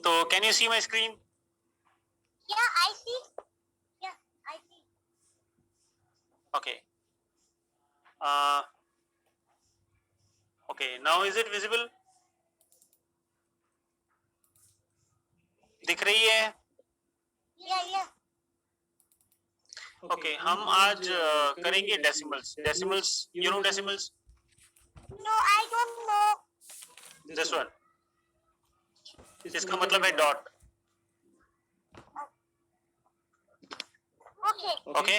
तो can you see my screen? Yeah, I see. Yeah, I see. Okay. Okay, now is it visible? दिख रही है? Yeah, yeah. Okay, हम आज करेंगे decimals. Decimals, you know decimals? No, I don't know. This one, इसका मतलब है dot. Okay. Okay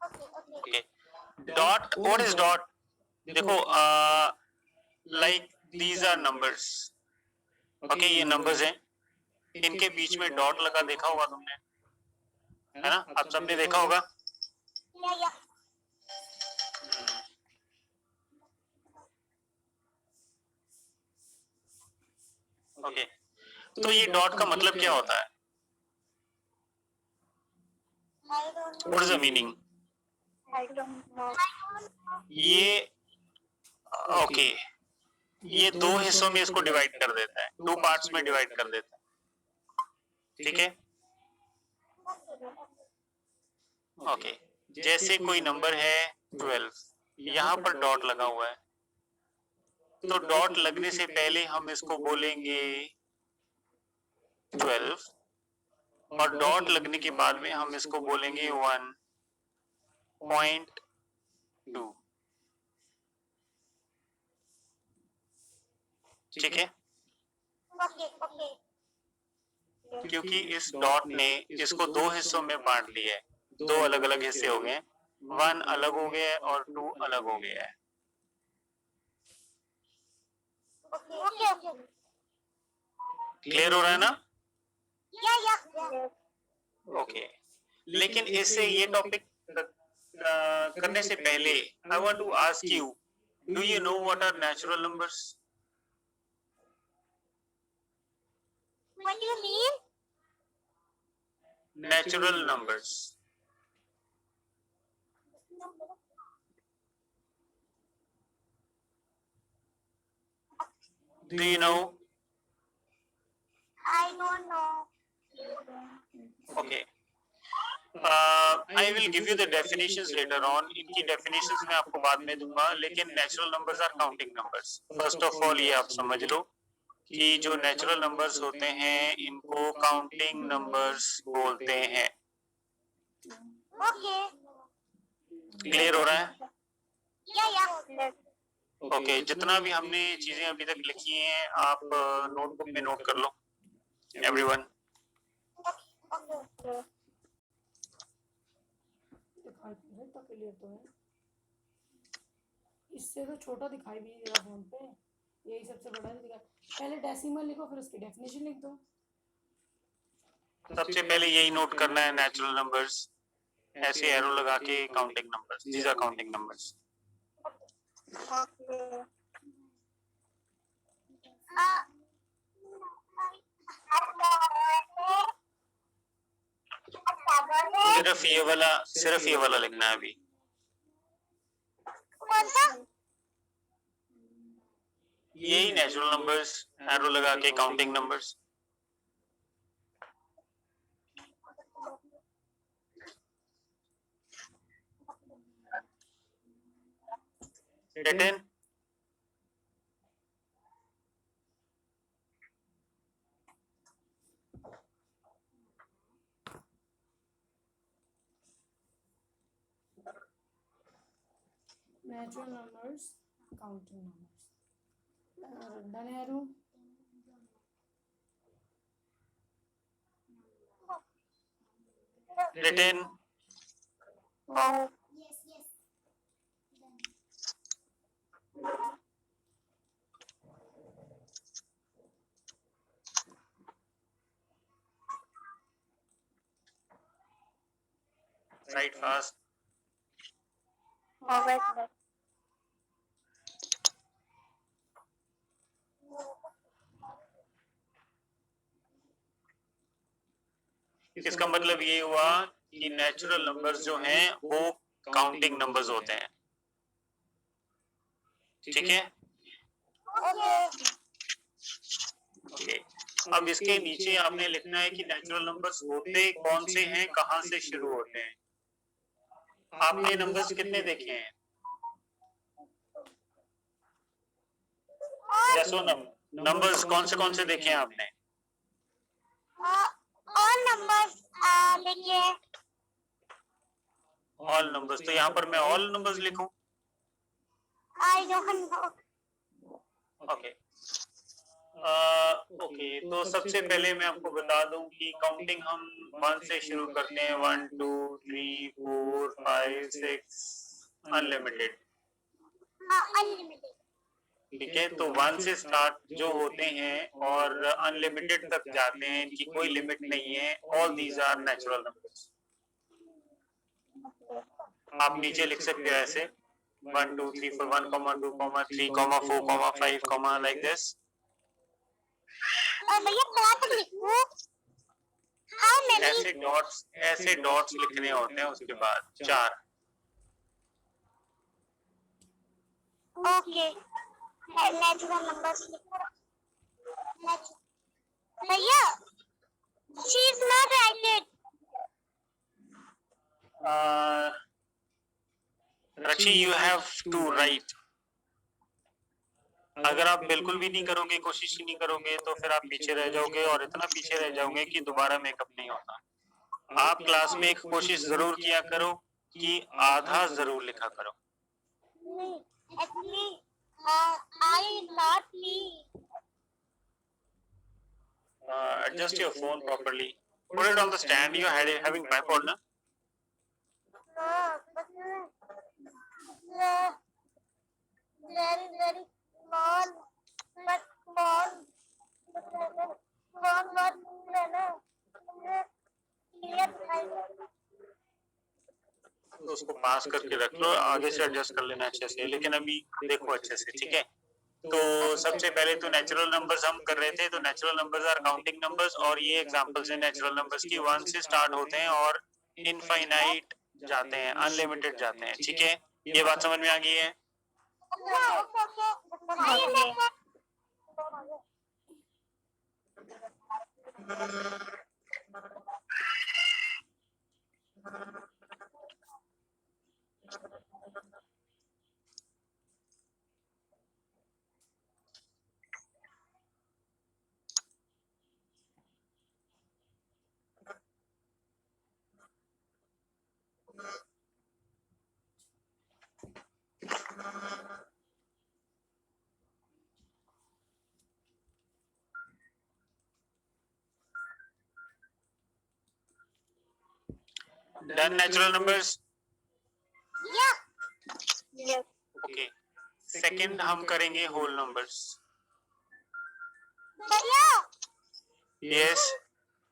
Okay, okay. Okay. Dot, what is dot? देखो, like these are numbers. Okay, ये नंबर्स हैं, इनके बीच में डॉट लगा देखा होगा तुमने, है ना? आप सबने देखा होगा. Yeah, yeah. ओके, तो ये डॉट का मतलब क्या होता है? I don't know. What is the meaning? I don't know. I don't know. ये ओके, ये दो हिस्सों में इसको डिवाइड कर देता है, 2 पार्ट्स में डिवाइड कर देता है. ठीक है? ओके, जैसे कोई नंबर है 12, यहाँ पर डॉट लगा हुआ है, तो डॉट लगने से पहले हम इसको बोलेंगे 12, और डॉट लगने के बाद में हम इसको बोलेंगे 1.2. ठीक है? Okay, okay. क्योंकि इस डॉट ने इसको दो हिस्सों में बांट लिया है, 2 अलग अलग हिस्से हो गए, 1 अलग हो गया है और 2 अलग हो गया है. Okay, okay, okay. क्लियर हो रहा है ना? Yeah, yeah. ओके, लेकिन इससे ये टॉपिक करने से पहले I want to ask you, do you know what are natural numbers? What do you mean? Natural numbers. Do you know? I don't know. Okay, I will give you the definitions later on. इनकी definitions मैं आपको बाद में दूंगा, लेकिन natural numbers are counting numbers. First of all ये आप समझ लो कि जो नेचुरल नंबर्स होते हैं इनको काउंटिंग नंबर्स बोलते हैं. Okay. क्लियर हो रहा है? Yeah, yeah. ओके, जितना भी हमने चीजें अभी तक लिखी हैं आप नोटबुक में नोट कर लो, एवरीवन. Okay. दिखाई दे रहा है तो क्लियर तो है. इससे तो छोटा दिखाई भी नहीं दे रहा फोन पे, यही सबसे बड़ा दिखा. पहले डेसिमल लिखो फिर उसकी डेफिनेशन लिख दो. सबसे पहले यही नोट करना है, नेचुरल नंबर्स ऐसे एरो लगा के counting numbers, these are counting numbers. Okay. सिर्फ ये वाला लिखना है अभी. कौन सा? यही नेचुरल नंबर्स एरो लगा के counting numbers. Written. Natural numbers, counting numbers. Done arrow. Written. Oh. Write fast. Alright. इसका मतलब ये हुआ कि नेचुरल नंबर्स जो हैं वो काउंटिंग नंबर्स होते हैं. ठीक है? Okay. ओके, अब इसके नीचे आपने लिखना है कि नेचुरल नंबर्स होते कौन से हैं, कहाँ से शुरू होते हैं। आपने नंबर्स कितने देखे हैं? जैसो नंबर्स कौन से देखे हैं आपने? all numbers देखिए। ऑल नंबर्स, तो यहाँ पर मैं ऑल नंबर्स लिखूं? I don't know. Okay okay, तो सबसे पहले मैं आपको बता दूं कि काउंटिंग हम 1 से शुरू करते हैं। 1 2 3 4 5 6 अनलिमिटेड। Unlimited. ठीक है, तो 1 से स्टार्ट जो होते हैं और अनलिमिटेड तक जाते हैं, इनकी कोई लिमिट नहीं है। All these are natural numbers. आप नीचे लिख सकते हो ऐसे 1 2 3 4 1 2 3 4 5 लाइक दिस। भैया क्या तक लिखूं? How many? ऐसे डॉट्स लिखने होते हैं, उसके बाद 4। Okay. Natural numbers लिखो। भैया, she is not writing. Rakshi, you have to write. अगर आप बिल्कुल भी नहीं करोगे, कोशिश ही नहीं करोगे, तो फिर आप पीछे रह जाओगे और इतना पीछे रह जाओगे कि दोबारा मेकअप नहीं होता। आप क्लास में एक कोशिश जरूर किया करो कि आधा जरूर लिखा करो। नहीं, actually, I not me. Adjust your phone properly. Put it on the stand. You are having tripod, na? Very small, but small. Small, but तो उसको पास करके रख लो, आगे से एडजस्ट कर लेना अच्छे से, लेकिन अभी देखो अच्छे से, ठीक है? तो सबसे पहले तो नेचुरल नंबर्स हम कर रहे थे, तो natural numbers are counting numbers, और ये एग्जांपल्स हैं नेचुरल नंबर्स की। 1 से स्टार्ट होते हैं और इनफाइनाइट जाते हैं, अनलिमिटेड जाते हैं, ठीक है? ये बात समझ में आ गई है? Done natural numbers? Yes. Okay. Second हम करेंगे होल नंबर्स। भैया, Yes.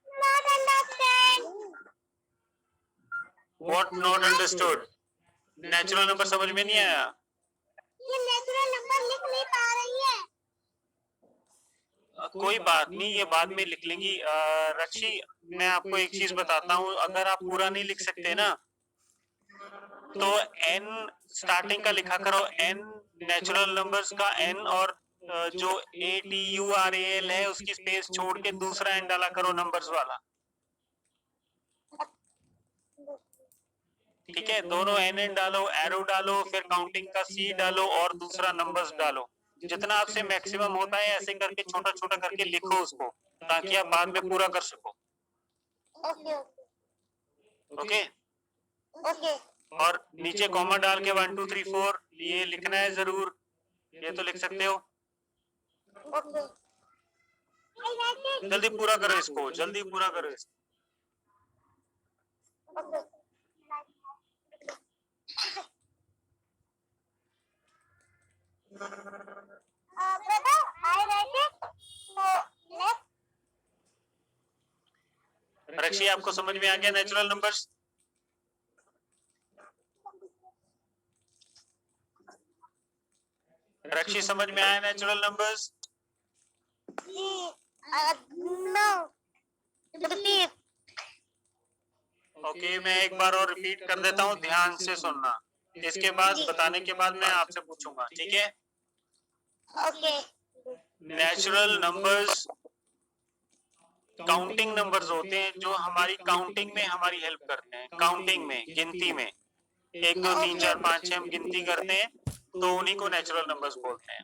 not understand. What not understood? Natural number समझ में नहीं आया? ये नेचुरल नंबर लिख नहीं पा रही है। कोई बात नहीं, ये बाद में लिख लेंगी। रक्षी, मैं आपको एक चीज बताता हूँ, अगर आप पूरा नहीं लिख सकते ना, तो n स्टार्टिंग का लिखा करो, n नेचुरल नंबर्स का n, और जो ATURAL है उसकी स्पेस छोड़ के दूसरा n डाला करो नंबर्स वाला। ठीक है, दोनों n डालो, एरो डालो, फिर काउंटिंग का C डालो और दूसरा नंबर्स डालो। जितना आपसे मैक्सिमम होता है ऐसे करके छोटा छोटा करके लिखो उसको, ताकि आप बाद में पूरा कर सको। Okay okay? ओके और नीचे कॉमा डाल के 1 2 3 4 ये लिखना है जरूर। ये तो लिख सकते हो। ओके। जल्दी पूरा करो इसको, जल्दी पूरा करो इसको। Brother, I write it. So left. रक्षी, आपको समझ में आ गया नेचुरल नंबर्स? रक्षी, समझ में आया natural numbers? No. Repeat. Okay, मैं एक बार और रिपीट कर देता हूँ, ध्यान से सुनना। इसके बाद बताने के बाद मैं आपसे पूछूंगा, ठीक है? Okay. Natural numbers counting numbers होते हैं जो हमारी काउंटिंग में हमारी हेल्प करते हैं, काउंटिंग में, गिनती में 1 2 3 4 5 6 हम गिनती करते हैं तो उन्हीं को नेचुरल नंबर्स बोलते हैं।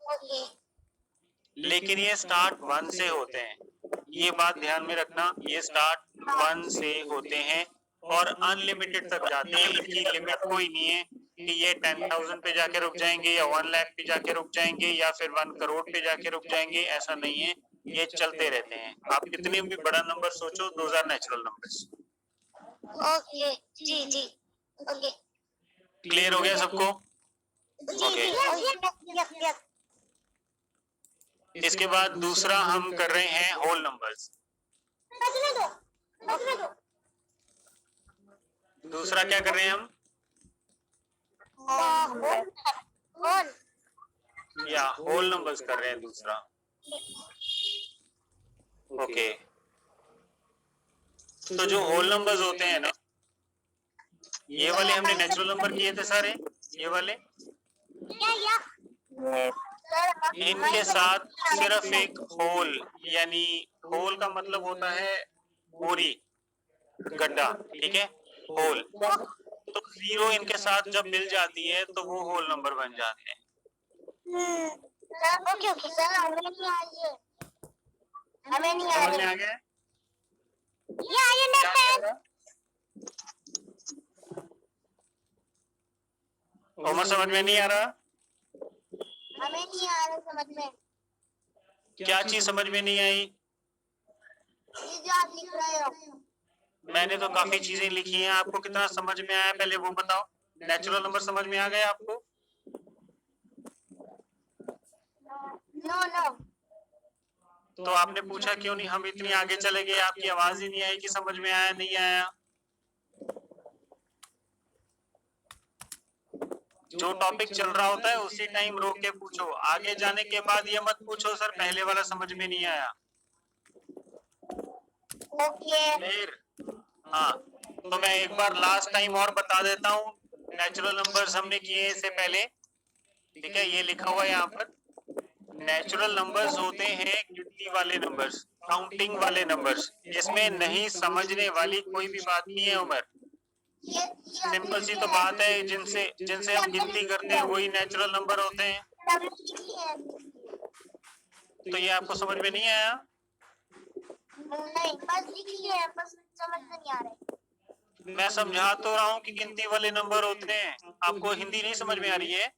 ओके लेकिन ये स्टार्ट 1 से होते हैं, ये बात ध्यान में रखना, ये स्टार्ट 1 से होते हैं और अनलिमिटेड तक जाते हैं, इनकी लिमिट कोई नहीं है कि ये 10,000 पे जाके रुक जाएंगे या 1 लाख पे जाके रुक जाएंगे या फिर 1 करोड़ पे जाके रुक जाएंगे, ऐसा नहीं है, ये चलते रहते हैं। आप कितने भी बड़ा नंबर सोचो, those are natural numbers. Okay जी जी ओके क्लियर हो गया सबको? जी Okay. जी यस यस इसके बाद दूसरा हम कर रहे हैं होल नंबर्स। बचने दो बचने दो दूसरा क्या कर रहे हैं हम? होल या होल नंबर्स कर रहे हैं दूसरा। ओके तो जो होल नंबर्स होते हैं ना, ये वाले हमने नेचुरल नंबर किए थे सारे, ये वाले, या इनके साथ सिर्फ एक होल, यानी होल का मतलब होता है बोरी, गड्ढा, ठीक है, होल, तो 0 इनके साथ जब मिल जाती है तो वो होल नंबर बन जाते हैं। ओके ओके सर हमें नहीं आ रही है हमें नहीं आ समझ रही में आ गया? या आई अंडरस्टैंड उमर समझ में नहीं आ रहा? हमें नहीं आ रहा समझ में क्या चीज समझ में नहीं आई? ये जो आप लिख रहे हो मैंने तो काफी चीजें लिखी हैं, आपको कितना समझ में आया पहले वो बताओ। नेचुरल नंबर समझ में आ गया आपको? नो नो तो आपने पूछा क्यों नहीं? हम इतनी आगे चले गए, आपकी आवाज ही नहीं आई कि समझ में आया नहीं आया। जो टॉपिक चल रहा होता है उसी टाइम रोक के पूछो, आगे जाने के बाद ये मत पूछो सर पहले वाला समझ में नहीं आया। ओके फिर हाँ, तो मैं एक बार लास्ट टाइम और बता देता हूँ। नेचुरल नंबर्स हमने किए इससे पहले, ठीक है, ये लिखा हुआ है यहाँ पर। नेचुरल नंबर्स होते हैं गिनती वाले नंबर्स, काउंटिंग वाले नंबर्स, जिसमें नहीं समझने वाली कोई भी बात नहीं है उमर। सिंपल सी तो बात है, जिनसे जिनसे हम गिनती करते हैं वही नेचुरल नंबर होते हैं। तो ये आपको समझ में नहीं आया? नहीं बस लिख लिए बस समझ में नहीं आ रहा मैं समझा तो रहा हूँ कि गिनती वाले नंबर होते हैं, आपको हिंदी नहीं समझ में आ रही है?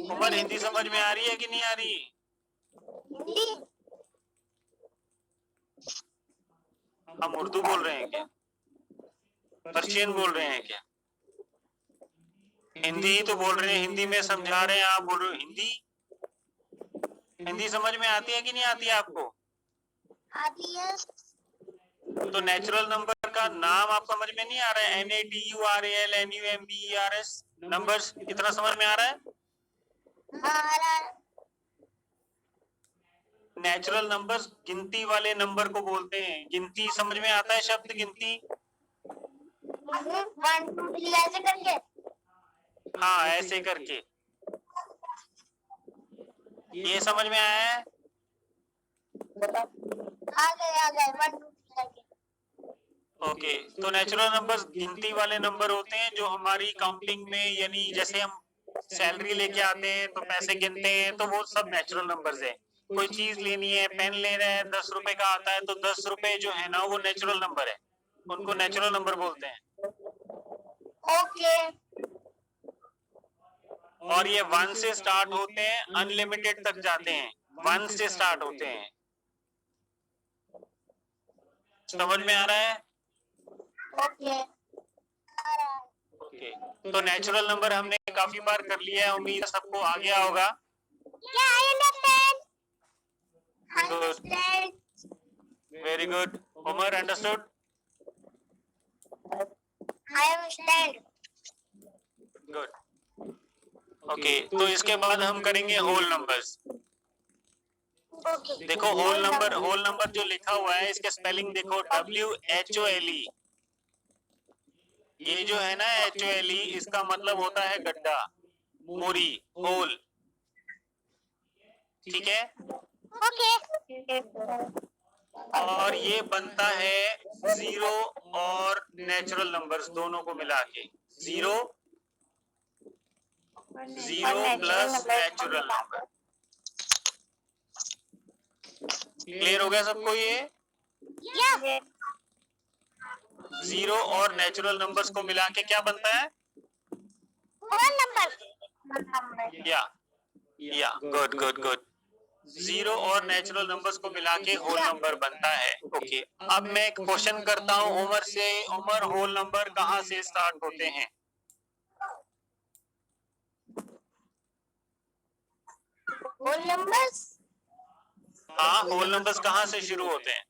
उमर हिंदी समझ में आ रही है कि नहीं आ रही? हिंदी हम उर्दू बोल रहे हैं क्या? पर्शियन बोल रहे हैं क्या? हिंदी ही तो बोल रहे हैं, हिंदी में समझा रहे हैं, आप बोल रहे हो हिंदी। हिंदी समझ में आती है कि नहीं आती है आपको? आती है तो नेचुरल नंबर का नाम आप समझ में नहीं आ रहा है? NATURAL NUMBERS नंबर्स, इतना समझ में आ रहा है? आ रहा है नेचुरल नंबर्स गिनती वाले नंबर को बोलते हैं। गिनती समझ में आता है शब्द गिनती? 1 2 3 ऐसे करके हाँ ऐसे करके, ये समझ में आया है? आ गए 1 2 3 करके ओके तो नेचुरल नंबर्स गिनती वाले नंबर होते हैं जो हमारी काउंटिंग में, यानी जैसे हम सैलरी लेके आते हैं तो पैसे गिनते हैं, तो वो सब नेचुरल नंबर्स है। कोई चीज लेनी है, पेन लेना है, 10 रुपए का आता है, तो 10 रुपए जो है ना वो नेचुरल नंबर है, उनको नेचुरल नंबर बोलते हैं। ओके और ये 1 से स्टार्ट होते हैं, अनलिमिटेड तक जाते हैं, 1 से स्टार्ट होते हैं। समझ में आ रहा है? ओके आ रहा है ओके तो नेचुरल नंबर हमने काफी बार कर लिया है, उम्मीद है सबको आ गया होगा। क्या I understand Good. Understand very good, Umar understood? I understand good. Okay तो इसके बाद हम करेंगे होल नंबर्स। ओके देखो होल नंबर जो लिखा हुआ है इसके स्पेलिंग देखो, WHOLE। ये जो है ना HOLE, इसका मतलब होता है गड्ढा, मोरी, होल। ठीक है, ओके। और ये बनता है जीरो और नेचुरल नंबर्स दोनों को मिला के, zero plus natural number. Clear हो गया सबको? ये या जीरो और नेचुरल नंबर्स को मिला के क्या बनता है? One number. या गुड गुड गुड। जीरो और नेचुरल नंबर्स को मिला के होल नंबर बनता है। ओके, अब मैं एक क्वेश्चन करता हूँ उमर से। उमर, होल नंबर कहाँ से स्टार्ट होते हैं? होल नंबर्स हाँ, होल नंबर्स कहाँ से शुरू होते हैं?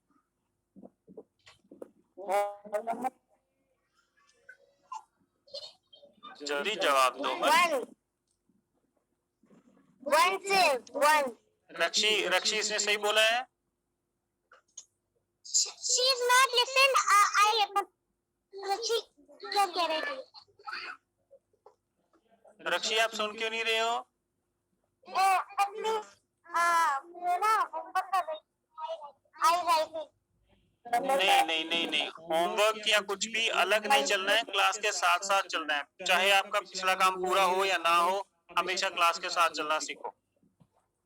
जल्दी जवाब दो। वन से वन। रक्षी इसने सही बोला है। She is not listen. रक्षी क्या कह रही थी? रक्षी आप सुन क्यों नहीं रहे हो? नहीं, होमवर्क या कुछ भी अलग नहीं चलना है, क्लास के साथ साथ चलना है। चाहे आपका पिछला काम पूरा हो या ना हो, हमेशा क्लास के साथ चलना सीखो।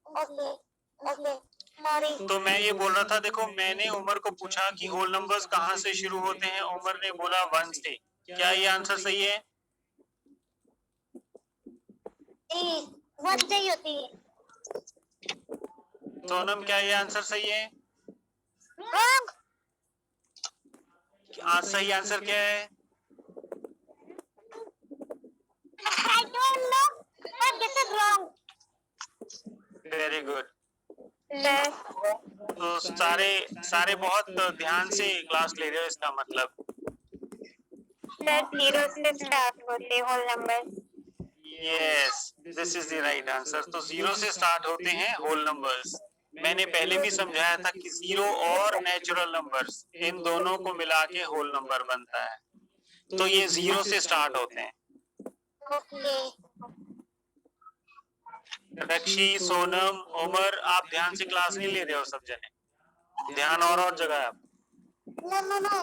Okay okay sorry. तो मैं ये बोल रहा था, देखो मैंने उमर को पूछा कि होल नंबर्स कहाँ से शुरू होते हैं, उमर ने बोला वन से। क्या ये आंसर सही है? वन से ही होती है। सोनम, क्या ये आंसर सही है? रॉन्ग। आज सही आंसर क्या है? I don't know, but this is wrong. Very good. तो सारे बहुत ध्यान से क्लास ले रहे हो, इसका मतलब जीरो से स्टार्ट होते whole number. Yes, this is the right answer. तो जीरो से स्टार्ट होते हैं होल नंबर्स। मैंने पहले भी समझाया था कि जीरो और नेचुरल नंबर्स, इन दोनों को मिला के होल नंबर बनता है। तो ये जीरो से स्टार्ट होते हैं। ओके। रक्षी, सोनम, उमर, आप ध्यान से क्लास नहीं ले रहे हो सब जने। ध्यान और जगह है आप। नो।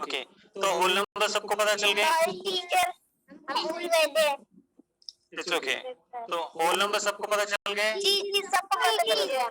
ओके, तो होल नंबर सबको पता चल गया? टीचर हम भूल गए थे। It's okay. तो होल नंबर सबको पता चल गए? जी सबको पता चल गया।